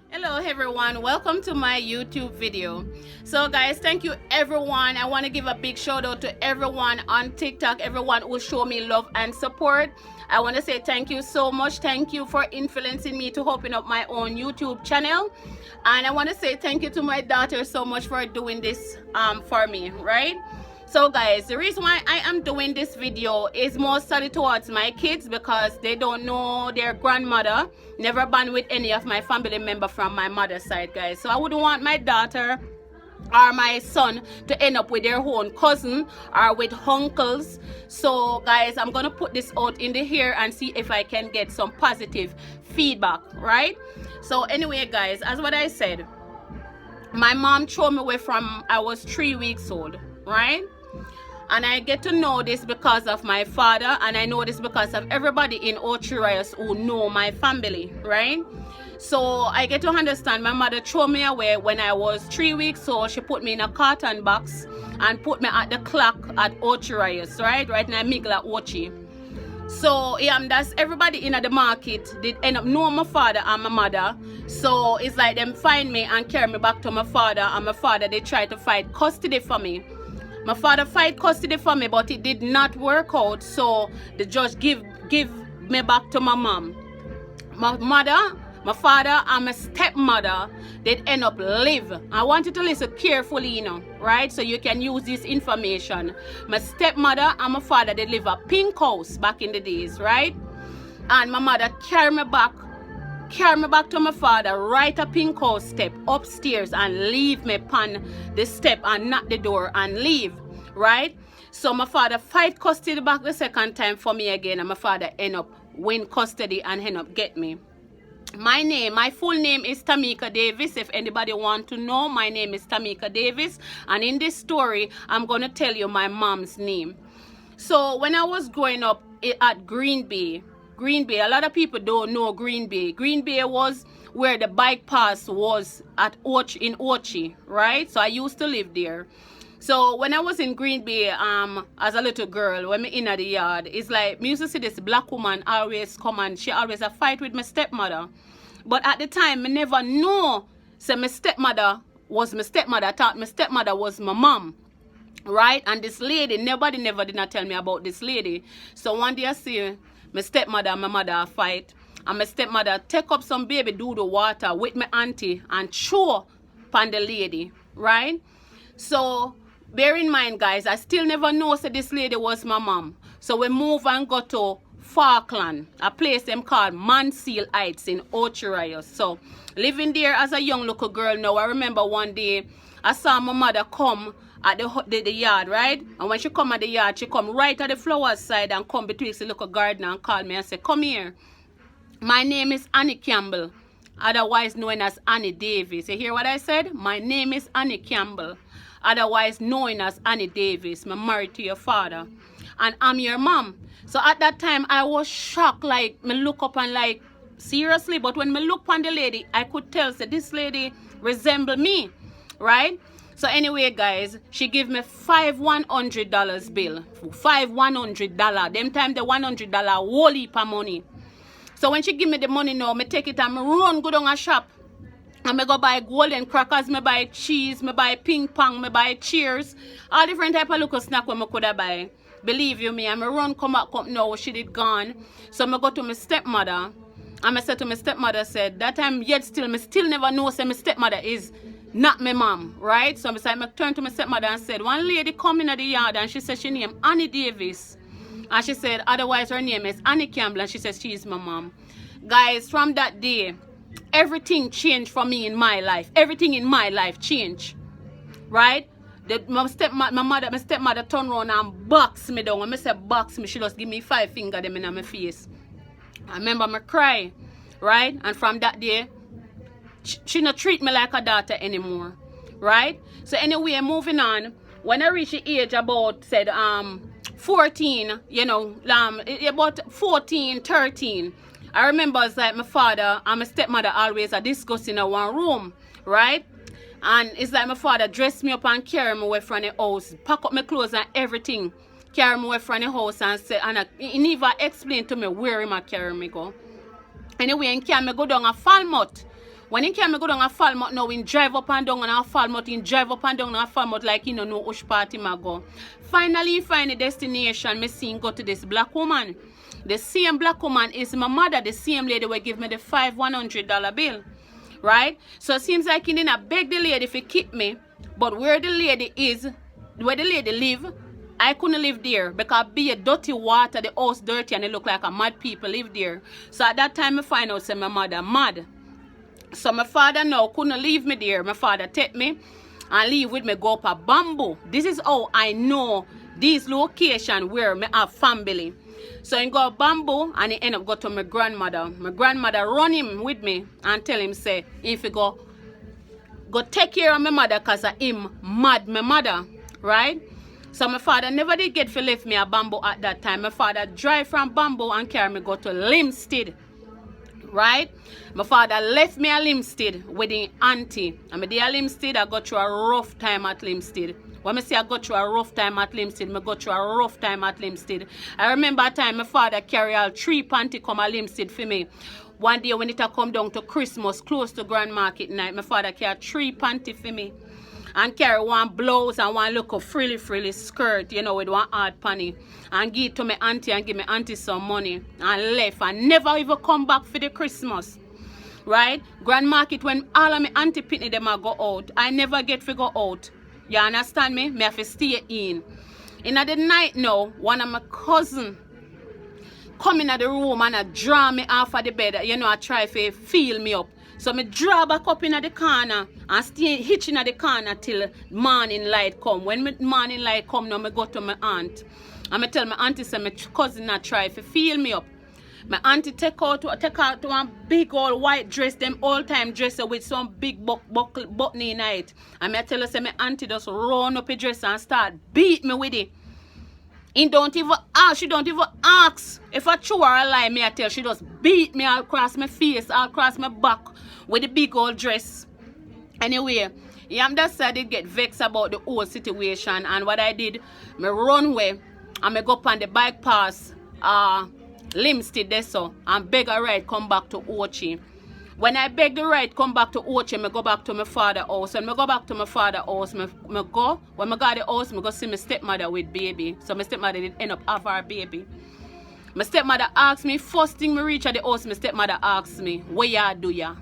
Hello everyone, welcome to my YouTube video. So guys, thank you everyone. I want to give a big shout out to everyone on TikTok, everyone who show me love and support. I want to say thank you so much. Thank you for influencing me to open up my own YouTube channel. And I want to say thank you to my daughter so much for doing this for me, right? So guys, the reason why I am doing this video is mostly towards my kids because they don't know their grandmother. Never been with any of my family member from my mother's side, guys. So I wouldn't want my daughter or my son to end up with their own cousin or with uncles. So guys, I'm gonna put this out in the here and see if I can get some positive feedback, right? So anyway guys, as what I said, my mom threw me away from I was 3 weeks old, right? And I get to know this because of my father, and I know this because of everybody in Ochirias who know my family, right? So I get to understand my mother threw me away when I was 3 weeks old. She put me in a carton box and put me at the clock at Ochirias, right? Right now, Migla Ochi. So yeah, that's everybody in the market did end up knowing my father and my mother. So it's like them find me and carry me back to my father, and my father they try to fight custody for me. My father fight custody for me, but it did not work out. So the judge give me back to my mom. My mother, my father, and my stepmother, they end up live. I want you to listen carefully, you know, right? So you can use this information. My stepmother and my father, they live a pink house back in the days, right? And my mother carry me back to my father, right a pink house step upstairs and leave me upon the step and knock the door and leave, right? So my father fight custody back the second time for me again, and my father end up win custody and end up get me. My full name is Tamika Davis. If anybody want to know, my name is Tamika Davis, and in this story I'm going to tell you my mom's name. So when I was growing up at Green Bay, a lot of people don't know Green Bay. Green Bay was where the bike pass was at in Ochi, right? So I used to live there. So when I was in Green Bay, as a little girl, when me in the yard, it's like me used to see this black woman always come and she always a fight with my stepmother. But at the time, I never know say my stepmother was my stepmother. I thought my stepmother was my mom. Right? And this lady, nobody never did not tell me about this lady. So one day I see my stepmother and my mother fight, and my stepmother take up some baby doodle water with my auntie and throw upon the lady, right? So bear in mind guys, I still never know so this lady was my mom. So we move and go to Falkland, a place them called Mansell Heights in Ochirias. So living there as a young little girl now, I remember one day I saw my mother come at the yard, right? And when she come at the yard, she come right at the flowers side and come betwixt the little garden and call me and say, come here. My name is Annie Campbell, otherwise known as Annie Davis. You hear what I said? My name is Annie Campbell, otherwise known as Annie Davis. I'm married to your father, and I'm your mom. So at that time, I was shocked, like, me look up and like, seriously? But when me look upon the lady, I could tell that this lady resemble me, right? So anyway, guys, she give me $5 $100 bill. $5 $100. Them time the $100 whole heap of money. So when she give me the money now, me take it and me run go down a shop. And me go buy golden crackers, me buy cheese, me buy ping pong, me buy cheers. All different type of little snack when me could buy. Believe you me, and me run come back up now, she did gone. So me go to my stepmother. And I said to my stepmother, said, that time yet still, me still never know say my stepmother is not my mom, right? So I turned to my stepmother and said, one lady come in the yard and she said she named Annie Davis. And she said, otherwise her name is Annie Campbell, and she says she is my mom. Guys, from that day, everything changed for me in my life. Everything in my life changed, right? My stepmother turned around and boxed me down. When I said box me, she just give me 5 fingers them in my face. I remember me cry, right? And from that day, she not treat me like a daughter anymore, right? So anyway, moving on. When I reached the age about 14, you know, about 14, 13, I remember it's like my father and my stepmother always are discussing in one room, right? And it's like my father dressed me up and carry me away from the house, pack up my clothes and everything, carry me away from the house and say, and he never explained to me where he might carry me go. Anyway, and carry me go down a Falmouth. When he came, I go down a Falmouth now, in drive up and down and a Falmouth, in drive up and down and a Falmouth like you know no which party I go. Finally, find a destination, me see go to this black woman. The same black woman is my mother, the same lady will give me the $100 bill. Right? So it seems like he didn't beg the lady to keep me, but where the lady is, where the lady live, I couldn't live there because be a dirty water, the house dirty and it look like a mad people live there. So at that time I find out say my mother mad. So my father now couldn't leave me there. My father take me and leave with me go up a Bamboo. This is how I know these location where me have family. So he go Bamboo and he end up go to my grandmother. My grandmother run him with me and tell him say if he go take care of my mother because of him mad my mother. Right? So my father never did get to leave me a Bamboo at that time. My father drive from Bamboo and carry me go to Limstead. Right? My father left me at Limstead with the auntie. And me there at Limstead, I got through a rough time at Limstead. When I say I got through a rough time at Limstead, I got through a rough time at Limstead. I remember a time my father carry all 3 panty come at Limstead for me. One day when it come down to Christmas, close to Grand Market night, my father carry 3 panty for me. And carry one blouse and one look of frilly skirt, you know, with one hard panty. And give it to my auntie and give my auntie some money. And left and never even come back for the Christmas. Right? Grand Market, when all of my auntie pitney them a go out, I never get to go out. You understand me? Me have to stay in. In the night now, one of my cousin come in the room and I draw me off of the bed. You know, I try to feel me up. So me draw back up in the corner and stay hitching at the corner till morning light come. When morning light come now, me go to my aunt. And me tell my auntie say my cousin not try to feel me up. My auntie take out one big old white dress, them all time dresser with some big button in it. And I tell her say my auntie just run up a dress and start beat me with it. She don't even ask if I true or a lie. Me I tell she just beat me all across my face, all across my back with the big old dress. Anyway, yeah, I'm just I did get vexed about the whole situation, and what I did, me run away and me go up on the bike pass Limstead there so and beg a ride come back to Ochi. When I beg the ride come back to Ochi, I go back to my father's house. When I go back to my father's house, when I go to the house, I go see my stepmother with baby. So my stepmother did end up have her baby. My stepmother asked me, first thing I reach at the house, my stepmother asked me, where you do ya?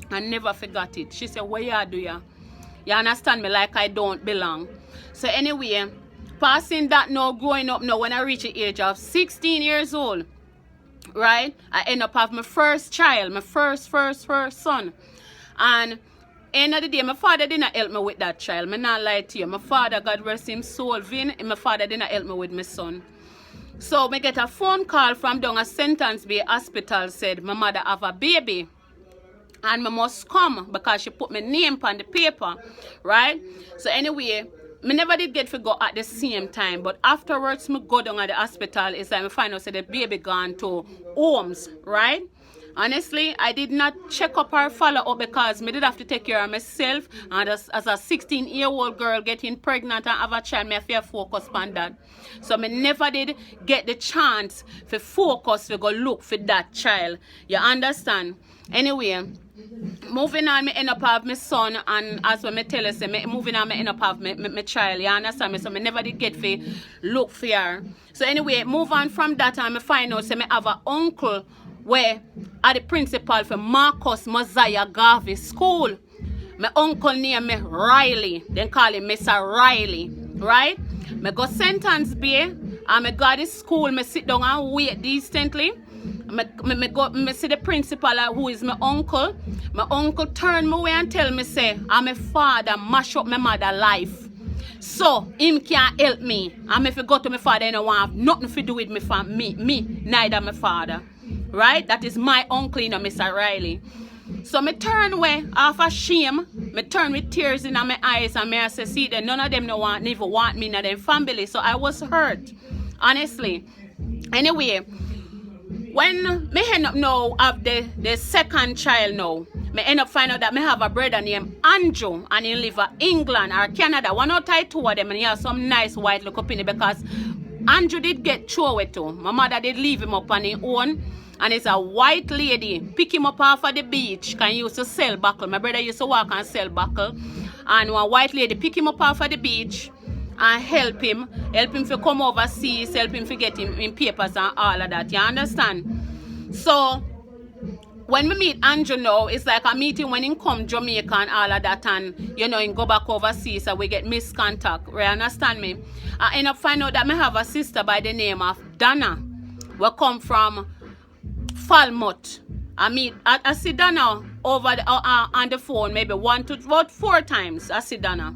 I never forgot it. She said, where you do ya? You understand me like I don't belong. So anyway, passing that now, growing up now, when I reach the age of 16 years old, right, I end up having my first child, my first son. And end of the day, my father didn't help me with that child. I'm not lie to you. My father, God rest him soul, Vin, and my father didn't help me with my son. So I get a phone call from down at Sentence Bay Hospital, said my mother have a baby. And I must come because she put my name on the paper, right? So anyway, I never did get to go at the same time, but afterwards I go down at the hospital. It's like I find out that the baby gone to homes, right? Honestly, I did not check up or follow up because I did have to take care of myself. And as a 16-year-old girl getting pregnant and have a child, I have to focus on that. So I never did get the chance to focus to go look for that child. You understand? Anyway, moving on, I end up have my son, and as when I tell you, say, moving on, I end up have my child. You understand me? So I never did get to look for her. So anyway, move on from that, and I find out, say, I have an uncle where are the principal for Marcus Mosiah Garvey School. My uncle named me Riley. Then call him Mr. Riley. Right? I go Sentence Bay and I go to school. I sit down and wait decently. I see the principal who is my uncle. My uncle turn me away and tell me, say, I'm my father mash up my mother's life. So, him can't help me. And if I go to my father, I don't want nothing to do with me, neither my father. Right? That is my uncle, you know, Mr. Riley. So I turn away off of shame. I turn with tears in my eyes and I say, see, that none of them never want me in their family. So I was hurt, honestly. Anyway, when I end up now have the second child now, I end up find out that I have a brother named Andrew and he live in England or Canada. One out of two of them and he has some nice white look up in it because Andrew did get through it too. My mother did leave him up on his own. and it's a white lady pick him up off of the beach. Can used to sell buckle. My brother used to walk and sell buckle, and one white lady pick him up off of the beach and help him to come overseas, help him to get him in papers and all of that. You understand? So when we meet Andrew now, it's like a meeting when he come Jamaica and all of that, and you know, he go back overseas, so we get miscontact. You understand me? I end up find out that I have a sister by the name of Donna. We come from Falmouth. I see Donna over on the phone maybe 1 to about 4 times. I see Donna.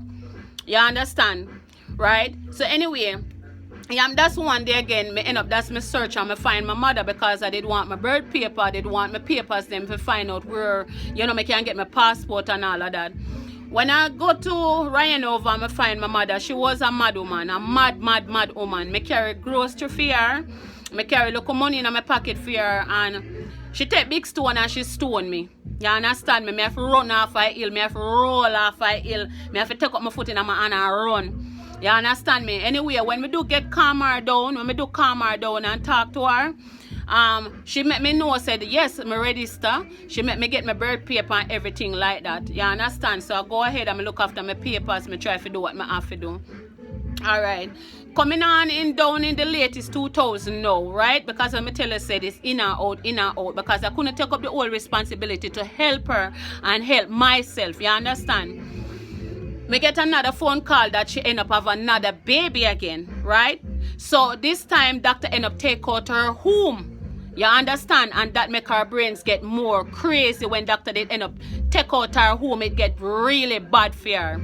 You understand? Right? So anyway, yeah, that's one day again, me end up, that's my search and me find my mother, because I did want my birth paper, I did want my papers them to find out where, you know, me can get my passport and all of that. When I go to Ryan over, me find my mother. She was a mad woman, a mad woman. Me carry grocery for her, me carry little money in my pocket for her, and she take big stone and she stone me. You understand me? Me have to run off a hill, me have to roll off a hill, me have to take up my foot in my hand and run. You understand me? Anyway, when we do get calm her down, and talk to her, she make me know, said, yes, me register. She make me get my birth paper and everything like that. You understand? So I go ahead and look after my papers, me try to do what I have to do. Alright. Coming on down in the latest 2000 now, right? Because when I tell her, said it's in and out, because I couldn't take up the whole responsibility to help her and help myself. You understand? Me get another phone call that she end up have another baby again, right? So this time doctor end up take out her womb. You understand? And that make her brains get more crazy. When doctor did end up take out her womb, it get really bad for her.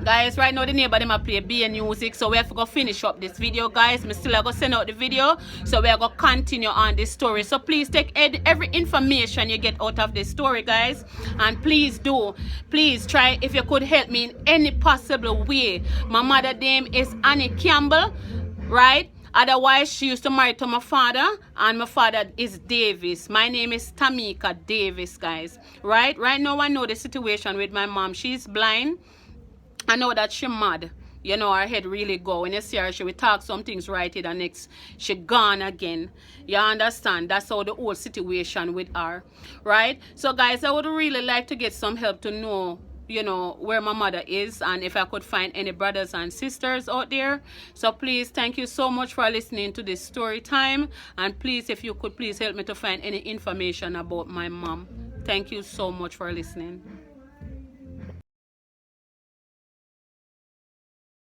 Guys, right now the neighbor them a play BN music, so we have to go finish up this video, guys. Me still gonna send out the video, so we are gonna continue on this story. So please take every information you get out of this story, guys, and please try, if you could help me in any possible way. My mother name is Annie Campbell, right? Otherwise, she used to marry to my father, and my father is Davis. My name is Tamika Davis, guys, right? Right now I know the situation with my mom. She's blind. I know that she mad. You know, her head really go. When you see her, she will talk some things right here, and next she gone again. You understand? That's how the whole situation with her, right? So guys, I would really like to get some help to know, you know, where my mother is, and if I could find any brothers and sisters out there. So please, thank you so much for listening to this story time, and please, if you could please help me to find any information about my mom. Thank you so much for listening.